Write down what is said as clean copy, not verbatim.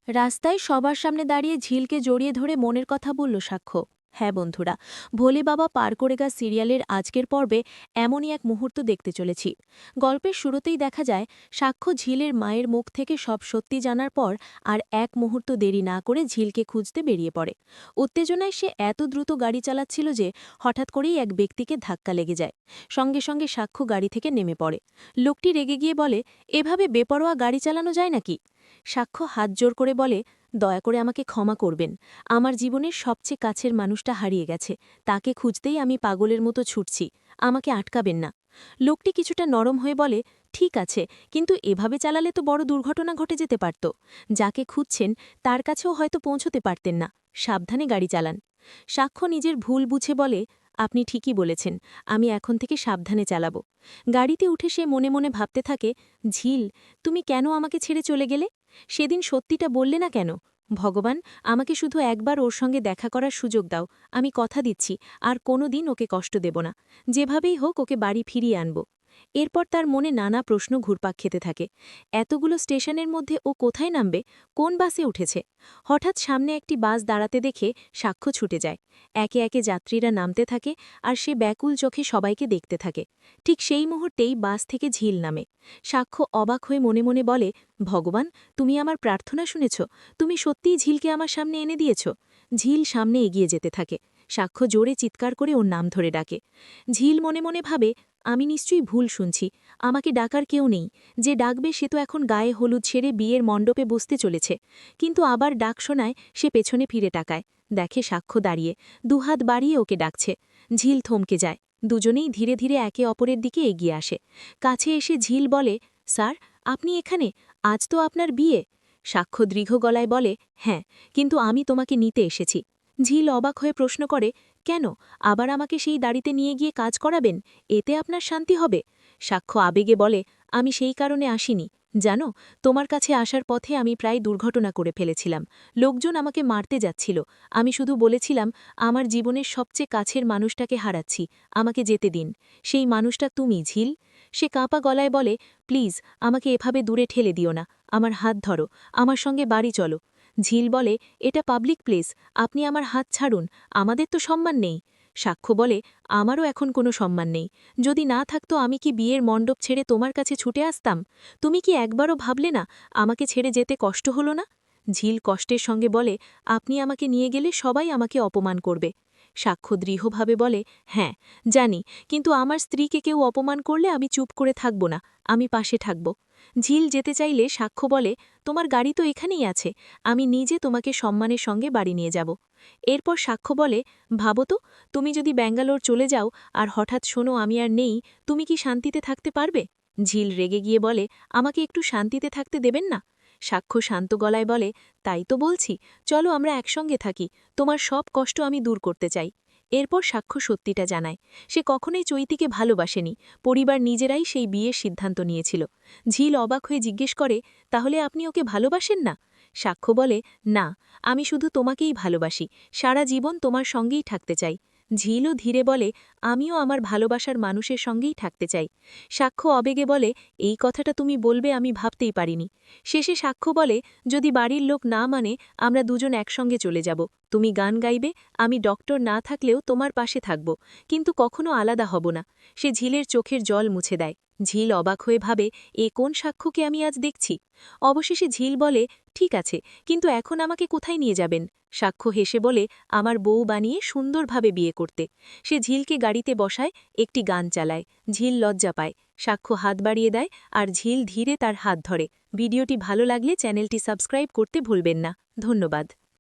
রাস্তায় সবার সামনে দাঁড়িয়ে ঝিলকে জড়িয়ে ধরে মনের কথা বলল সাক্ষ্য। হ্যাঁ বন্ধুরা, ভোলে বাবা পার করে গা সিরিয়ালের আজকের পর্বে এমনই এক মুহূর্ত দেখতে চলেছি। গল্পের শুরুতেই দেখা যায় সাক্ষ্য ঝিলের মায়ের মুখ থেকে সব সত্যি জানার পর আর এক মুহূর্ত দেরি না করে ঝিলকে খুঁজতে বেরিয়ে পড়ে। উত্তেজনায় সে এত দ্রুত গাড়ি চালাচ্ছিল যে হঠাৎ করেই এক ব্যক্তিকে ধাক্কা লেগে যায়। সঙ্গে সঙ্গে সাক্ষ্য গাড়ি থেকে নেমে পড়ে। লোকটি রেগে গিয়ে বলে, এভাবে বেপরোয়া গাড়ি চালানো যায় নাকি? সাক্ষ্য হাত জোর করে বলে, দয়া করে আমাকে ক্ষমা করবেন। আমার জীবনের সবচেয়ে কাছের মানুষটা হারিয়ে গেছে, তাকে খুঁজতেই আমি পাগলের মতো ছুটছি, আমাকে আটকাবেন না। লোকটি কিছুটা নরম হয়ে বলে, ঠিক আছে, কিন্তু এভাবে চালালে তো বড় দুর্ঘটনা ঘটে যেতে পারত। যাকে খুঁজছেন তার কাছেও হয়তো পৌঁছতে পারতেন না, সাবধানে গাড়ি চালান। সাক্ষ্য নিজের ভুল বুঝে বলে, আপনি ঠিকই বলেছেন, আমি এখন থেকে সাবধানে চালাব। গাড়িতে উঠে সে মনে মনে ভাবতে থাকে, ঝিল, তুমি কেন আমাকে ছেড়ে চলে গেলে? সেদিন সত্যিটা বললে না কেন? ভগবান, আমাকে শুধু একবার ওর সঙ্গে দেখা করার সুযোগ দাও, আমি কথা দিচ্ছি আর কোনো দিন ওকে কষ্ট দেব না, যেভাবেই হোক ওকে বাড়ি ফিরিয়ে আনব। এরপর তার মনে নানা প্রশ্ন ঘুরপাক খেতে থাকে। এতগুলো স্টেশনের মধ্যে ও কোথায় নামবে, কোন বাসে উঠেছে? হঠাৎ সামনে একটি বাস দাঁড়াতে দেখে সাক্ষ্য ছুটে যায়। একে একে যাত্রীরা নামতে থাকে আর সে ব্যাকুল চোখে সবাইকে দেখতে থাকে। ঠিক সেই মুহূর্তেই বাস থেকে ঝিল নামে। সাক্ষ্য অবাক হয়ে মনে মনে বলে, ভগবান, তুমি আমার প্রার্থনা শুনেছ, তুমি সত্যিই ঝিলকে আমার সামনে এনে দিয়েছ। ঝিল সামনে এগিয়ে যেতে থাকে। সাক্ষ্য জোরে চিৎকার করে ওর নাম ধরে ডাকে। ঝিল মনে মনে ভাবে, আমি নিশ্চয়ই ভুল শুনছি, আমাকে ডাকার কেউ নেই, যে ডাকবে সে তো এখন গায়ে হলুদ ছেড়ে বিয়ের মণ্ডপে বসতে চলেছে। কিন্তু আবার ডাক শোনায়, সে পেছনে ফিরে তাকায়, দেখে সাক্ষ্য দাঁড়িয়ে দুহাত বাড়িয়ে ওকে ডাকছে। ঝিল থমকে যায়। দুজনেই ধীরে ধীরে একে অপরের দিকে এগিয়ে আসে। কাছে এসে ঝিল বলে, স্যার, আপনি এখানে? আজ তো আপনার বিয়ে। সাক্ষ্য দৃঢ় গলায় বলে, হ্যাঁ, কিন্তু আমি তোমাকে নিতে এসেছি। ঝিল অবাক হয়ে প্রশ্ন করে, কেন? আবার আমাকে সেই দাড়িতে নিয়ে গিয়ে কাজ করাবেন? এতে আপনার শান্তি হবে? সাক্ষ্য আবেগে বলে, আমি সেই কারণে আসিনি। জানো, তোমার কাছে আসার পথে আমি প্রায় দুর্ঘটনা করে ফেলেছিলাম। লোকজন আমাকে মারতে যাচ্ছিল। আমি শুধু বলেছিলাম, আমার জীবনের সবচেয়ে কাছের মানুষটাকে হারাচ্ছি, আমাকে যেতে দিন। সেই মানুষটা তুমি, ঝিল। সে কাঁপা গলায় বলে, প্লিজ, আমাকে এভাবে দূরে ঠেলে দিও না, আমার হাত ধরো, আমার সঙ্গে বাড়ি চলো। ঝিল বলে, এটা পাবলিক প্লেস, আপনি আমার হাত ছাড়ুন, আমাদের তো সম্মান নেই। সাক্ষ্য বলে, আমারও এখন কোনো সম্মান নেই। যদি না থাকতো আমি কি বিয়ের মণ্ডপ ছেড়ে তোমার কাছে ছুটে আসতাম? তুমি কি একবারও ভাবলে না আমাকে ছেড়ে যেতে কষ্ট হলো না? ঝিল কষ্টের সঙ্গে বলে, আপনি আমাকে নিয়ে গেলে সবাই আমাকে অপমান করবে। সাক্ষ্য দৃঢ়ভাবে বলে, হ্যাঁ, জানি, কিন্তু আমার স্ত্রীকে কেউ অপমান করলে আমি চুপ করে থাকব না, আমি পাশে থাকব। ঝিল যেতে চাইলে সাক্ষ্য বলে, তোমার গাড়ি তো এখানেই আছে, আমি নিজে তোমাকে সম্মানের সঙ্গে বাড়ি নিয়ে যাব। এরপর সাক্ষ্য বলে, ভাবো তো, তুমি যদি ব্যাঙ্গালোর চলে যাও আর হঠাৎ শোনো আমি আর নেই, তুমি কি শান্তিতে থাকতে পারবে? ঝিল রেগে গিয়ে বলে, আমাকে একটু শান্তিতে থাকতে দেবেন না? সাক্ষ্য শান্ত গলায় বলে, তাই তো বলছি, চলো আমরা একসঙ্গে থাকি, তোমার সব কষ্ট আমি দূর করতে চাই। এরপর সাক্ষ্য সত্যিটা জানায়, সে কখনোই চৈতিকে ভালোবাসেনি, পরিবার নিজেরাই সেই বিয়ের সিদ্ধান্ত নিয়েছিল। ঝিল অবাক হয়ে জিজ্ঞেস করে, তাহলে আপনি ওকে ভালোবাসেন না? সাক্ষ্য বলে, না, আমি শুধু তোমাকেই ভালোবাসি, সারা জীবন তোমার সঙ্গেই থাকতে চাই। ঝিলও ধীরে বলে, আমিও আমার ভালোবাসার মানুষের সঙ্গেই থাকতে চাই। সাক্ষ্য আবেগে বলে, এই কথাটা তুমি বলবে আমি ভাবতেই পারিনি। শেষে সাক্ষ্য বলে, যদি বাড়ির লোক না মানে আমরা দুজন একসঙ্গে চলে যাব, তুমি গান গাইবে, আমি ডক্টর না থাকলেও তোমার পাশে থাকব, কিন্তু কখনো আলাদা হব না। সে ঝিলের চোখের জল মুছে দেয়। ঝিল অবাক হয়ে ভাবে, এ কোন সাক্ষ্যকে আমি আজ দেখছি? অবশেষে ঝিল বলে, ঠিক আছে, কিন্তু এখন আমাকে কোথায় নিয়ে যাবেন? সাক্ষ্য হেসে বলে, আমার বউ বানিয়ে সুন্দরভাবে বিয়ে করতে। সে ঝিলকে গাড়িতে বসায়, একটি গান চালায়। ঝিল লজ্জা পায়। সাক্ষ্য হাত বাড়িয়ে দেয় আর ঝিল ধীরে তার হাত ধরে। ভিডিওটি ভালো লাগলে চ্যানেলটি সাবস্ক্রাইব করতে ভুলবেন না। ধন্যবাদ।